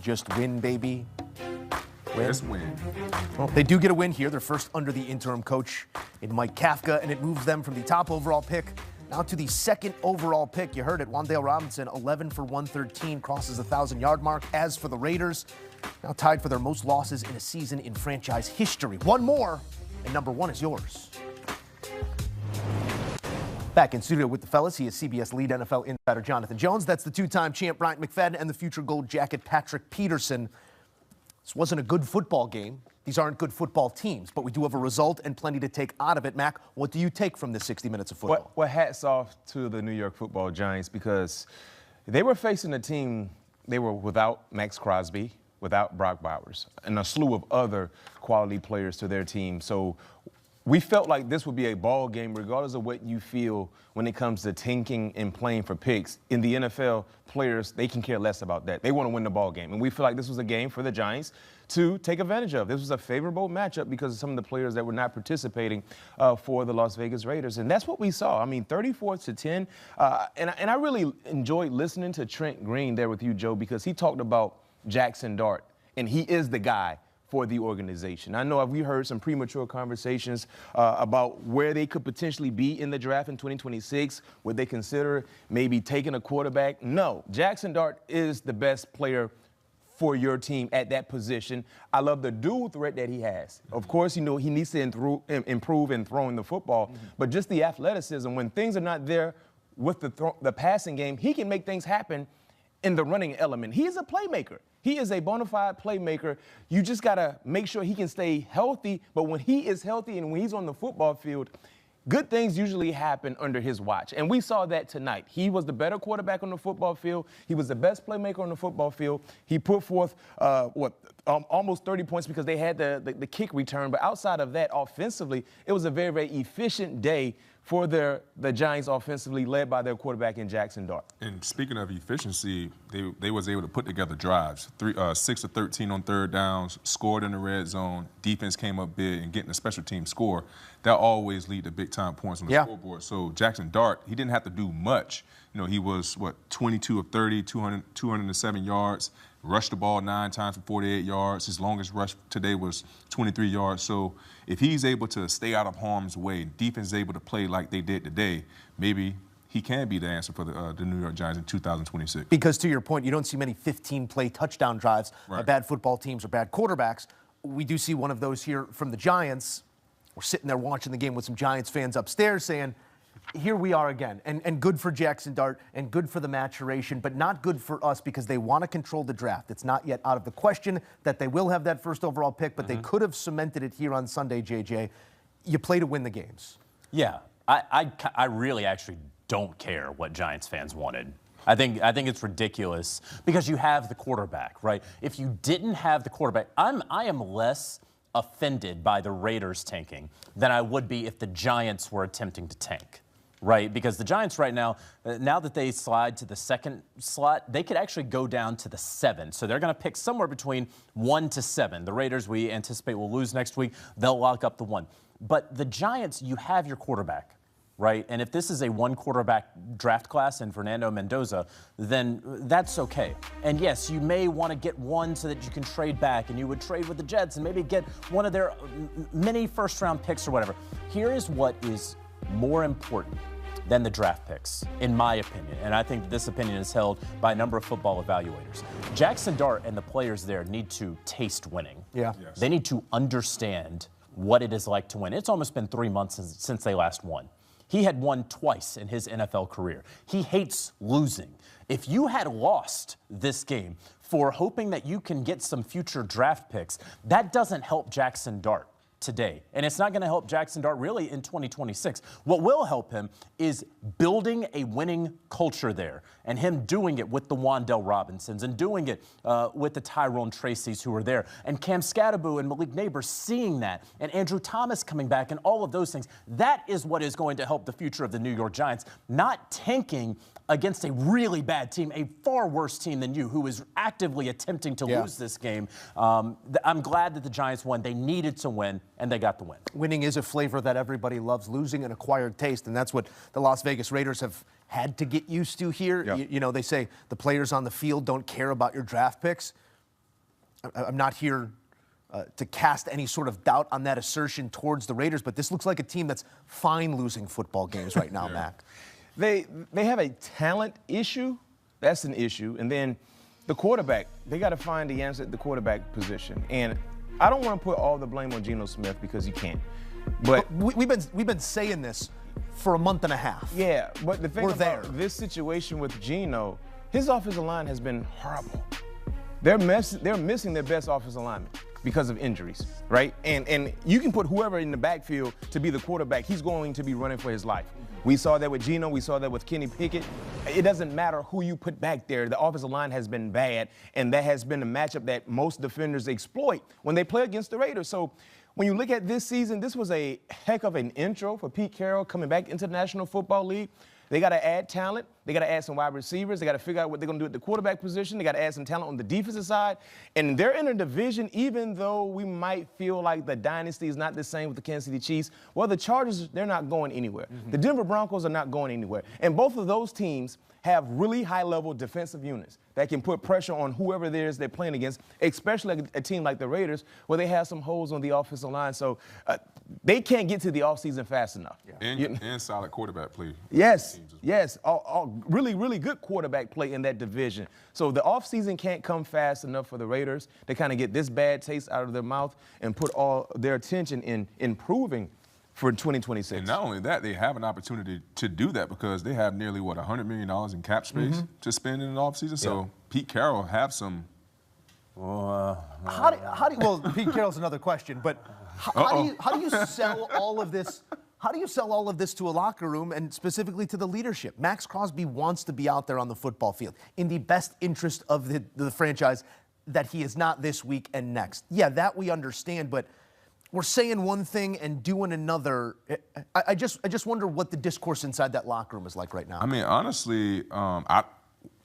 Just win, baby. Just win. Well, they do get a win here. They're first under the interim coach in Mike Kafka, and it moves them from the top overall pick now to the second overall pick. You heard it, Wan'Dale Robinson, 11 for 113, crosses the 1,000-yard mark. As for the Raiders, now tied for their most losses in a season in franchise history. One more, and number one is yours. Back in studio with the fellas, he is CBS lead NFL insider Jonathan Jones. That's the two-time champ Bryant McFadden and the future gold jacket Patrick Peterson. This wasn't a good football game. These aren't good football teams, but we do have a result and plenty to take out of it. Mac, what do you take from this 60 minutes of football? Well, hats off to the New York Football Giants because they were facing a team, they were without Max Crosby, without Brock Bowers, and a slew of other quality players to their team. So we felt like this would be a ball game regardless of what you feel when it comes to tanking and playing for picks. In the NFL, players, they can care less about that. They want to win the ball game. And we feel like this was a game for the Giants to take advantage of. This was a favorable matchup because of some of the players that were not participating for the Las Vegas Raiders. And that's what we saw. I mean, 34-10. And I really enjoyed listening to Trent Green there with you, Joe, because he talked about Jackson Dart, and he is the guy for the organization. I know we heard some premature conversations about where they could potentially be in the draft in 2026. Would they consider maybe taking a quarterback? No, Jackson Dart is the best player for your team at that position. I love the dual threat that he has. Of course, you know, he needs to improve in throwing the football, but just the athleticism, when things are not there with the passing game, he can make things happen in the running element. He is a playmaker. He is a bona fide playmaker. You just got to make sure he can stay healthy. But when he is healthy and when he's on the football field, good things usually happen under his watch. And we saw that tonight. He was the better quarterback on the football field. He was the best playmaker on the football field. He put forth, almost 30 points because they had the kick return. But outside of that, offensively, it was a very, very efficient day for the Giants offensively, led by their quarterback in Jackson Dart. And speaking of efficiency, they was able to put together drives. 6 of 13 on third downs, scored in the red zone. Defense came up big and getting a special team score. That always lead to big-time points on the scoreboard. So Jackson Dart, he didn't have to do much. You know, he was, 22 of 30, 207 yards, rushed the ball 9 times for 48 yards. His longest rush today was 23 yards. So if he's able to stay out of harm's way, defense is able to play like they did today, maybe he can be the answer for the New York Giants in 2026. Because to your point, you don't see many 15-play touchdown drives by bad football teams or bad quarterbacks. We do see one of those here from the Giants. We're sitting there watching the game with some Giants fans upstairs saying, here we are again, and good for Jackson Dart and good for the maturation, but not good for us because they want to control the draft. It's not yet out of the question that they will have that first overall pick, but they could have cemented it here on Sunday, JJ. You play to win the games. Yeah, I really actually don't care what Giants fans wanted. I think it's ridiculous because you have the quarterback, right? If you didn't have the quarterback, I am less offended by the Raiders tanking than I would be if the Giants were attempting to tank. Right, because the Giants right now, now that they slide to the second slot, they could actually go down to the 7. So they're going to pick somewhere between 1 to 7. The Raiders, we anticipate, will lose next week. They'll lock up the 1. But the Giants, you have your quarterback, right? And if this is a one-quarterback draft class in Fernando Mendoza, then that's okay. And yes, you may want to get one so that you can trade back, and you would trade with the Jets and maybe get one of their many first-round picks or whatever. Here is what is more important than the draft picks, in my opinion. And I think this opinion is held by a number of football evaluators. Jackson Dart and the players there need to taste winning. Yeah. Yes. They need to understand what it is like to win. It's almost been 3 months since they last won. He had won twice in his NFL career. He hates losing. If you had lost this game for hoping that you can get some future draft picks, that doesn't help Jackson Dart today. And it's not going to help Jackson Dart really in 2026. What will help him is building a winning culture there and him doing it with the Wan'Dale Robinsons and doing it with the Tyrone Tracys who are there and Cam Skattebo and Malik Neighbors seeing that and Andrew Thomas coming back and all of those things. That is what is going to help the future of the New York Giants, not tanking against a really bad team, a far worse team than you, who is actively attempting to lose this game. I'm glad that the Giants won. They needed to win, and they got the win. Winning is a flavor that everybody loves. Losing an acquired taste, and that's what the Las Vegas Raiders have had to get used to here. You know, they say the players on the field don't care about your draft picks. I'm not here to cast any sort of doubt on that assertion towards the Raiders, but this looks like a team that's fine losing football games right now, Mac. They have a talent issue. That's an issue. And then the quarterback, they got to find the answer at the quarterback position. And I don't want to put all the blame on Geno Smith because you can't. But we've been saying this for a month and a half. Yeah, but the thing about this situation with Geno, his offensive line has been horrible. They're missing their best offensive lineman because of injuries, right? And you can put whoever in the backfield to be the quarterback, he's going to be running for his life. We saw that with Geno. We saw that with Kenny Pickett. It doesn't matter who you put back there. The offensive line has been bad, and that has been a matchup that most defenders exploit when they play against the Raiders. So when you look at this season, this was a heck of an intro for Pete Carroll coming back into the National Football League. They got to add talent. They got to add some wide receivers. They got to figure out what they're going to do at the quarterback position. They got to add some talent on the defensive side. And they're in a division, even though we might feel like the dynasty is not the same with the Kansas City Chiefs. Well, the Chargers, they're not going anywhere. The Denver Broncos are not going anywhere. And both of those teams have really high-level defensive units that can put pressure on whoever it is they're playing against, especially a team like the Raiders, where they have some holes on the offensive line. So they can't get to the offseason fast enough. Yeah. And solid quarterback play. Yes, yes. All really, really good quarterback play in that division. So the offseason can't come fast enough for the Raiders to kind of get this bad taste out of their mouth and put all their attention in improving for 2026. And not only that, they have an opportunity to do that because they have nearly, $100 million in cap space to spend in the offseason. So Pete Carroll have some. Well, Pete Carroll's another question, but how do you sell all of this? How do you sell all of this to a locker room and specifically to the leadership? Max Crosby wants to be out there on the football field in the best interest of the franchise that he is not this week and next. Yeah, that we understand, but we're saying one thing and doing another. I just wonder what the discourse inside that locker room is like right now. I mean, honestly,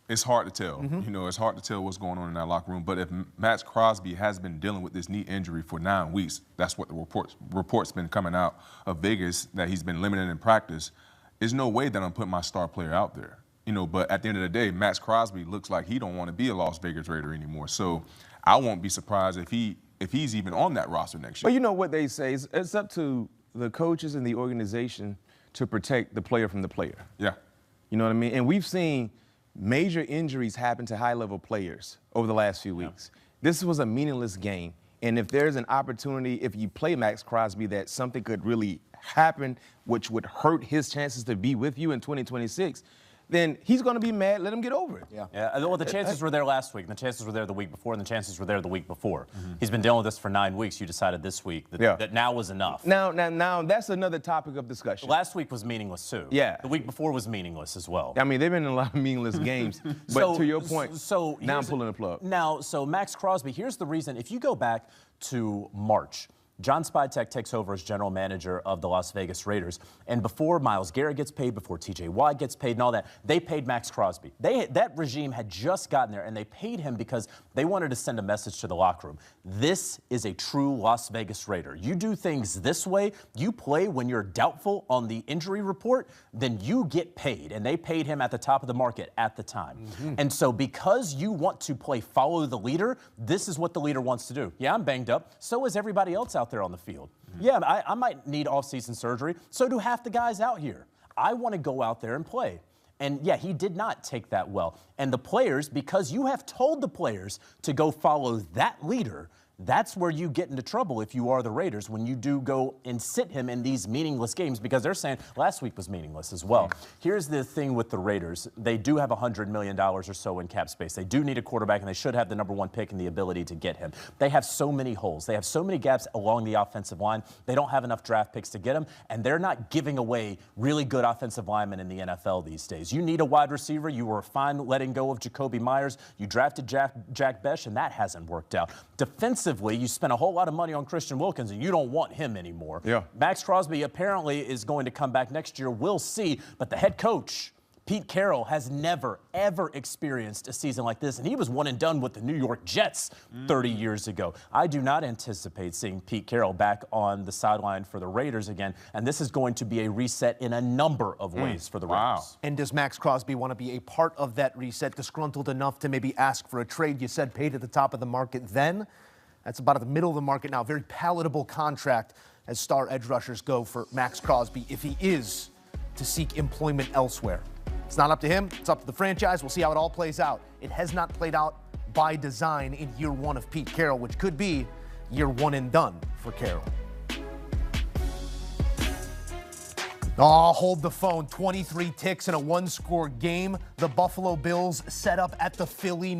it's hard to tell. You know, it's hard to tell what's going on in that locker room. But if Max Crosby has been dealing with this knee injury for 9 weeks, that's what the report's been coming out of Vegas, that he's been limited in practice. There's no way that I'm putting my star player out there. You know, but at the end of the day, Max Crosby looks like he don't want to be a Las Vegas Raider anymore. So I won't be surprised if he's even on that roster next year. But you know what they say, it's up to the coaches and the organization to protect the player from the player. Yeah. You know what I mean? And we've seen major injuries happen to high-level players over the last few weeks. This was a meaningless game. And if there's an opportunity, if you play Max Crosby, that something could really happen which would hurt his chances to be with you in 2026, then he's going to be mad. Let him get over it. Yeah. Well, the chances were there last week, and the chances were there the week before, and the chances were there the week before. He's been dealing with this for 9 weeks. You decided this week that now was enough. Now, that's another topic of discussion. Last week was meaningless, too. Yeah. The week before was meaningless as well. I mean, they've been in a lot of meaningless games. But to your point, now I'm pulling the plug. So Max Crosby, here's the reason. If you go back to March, John Spytek takes over as general manager of the Las Vegas Raiders. And before Myles Garrett gets paid, before T.J. Watt gets paid and all that, they paid Max Crosby. That regime had just gotten there, and they paid him because they wanted to send a message to the locker room. This is a true Las Vegas Raider. You do things this way, you play when you're doubtful on the injury report, then you get paid. And they paid him at the top of the market at the time. And so because you want to play follow the leader, this is what the leader wants to do. Yeah, I'm banged up. So is everybody else out there on the field. Yeah, I might need off-season surgery. So do half the guys out here. I want to go out there and play. And yeah, he did not take that well. And the players, because you have told the players to go follow that leader, that's where you get into trouble if you are the Raiders, when you do go and sit him in these meaningless games, because they're saying last week was meaningless as well. Here's the thing with the Raiders. They do have $100 million or so in cap space. They do need a quarterback, and they should have the #1 pick and the ability to get him. They have so many holes. They have so many gaps along the offensive line. They don't have enough draft picks to get them, and they're not giving away really good offensive linemen in the NFL these days. You need a wide receiver. You were fine letting go of Jacoby Myers. You drafted Jack Besh, and that hasn't worked out. Defensively, you spent a whole lot of money on Christian Wilkins, and you don't want him anymore. Yeah. Max Crosby apparently is going to come back next year. We'll see. But the head coach, Pete Carroll has never, ever experienced a season like this, and he was one and done with the New York Jets 30 years ago. I do not anticipate seeing Pete Carroll back on the sideline for the Raiders again, and this is going to be a reset in a number of ways for the Raiders. And does Max Crosby want to be a part of that reset, disgruntled enough to maybe ask for a trade? You said paid at the top of the market then. That's about at the middle of the market now. Very palatable contract as star edge rushers go for Max Crosby if he is to seek employment elsewhere. It's not up to him. It's up to the franchise. We'll see how it all plays out. It has not played out by design in year one of Pete Carroll, which could be year one and done for Carroll. Oh, hold the phone. 23 ticks in a one-score game. The Buffalo Bills set up at the Philly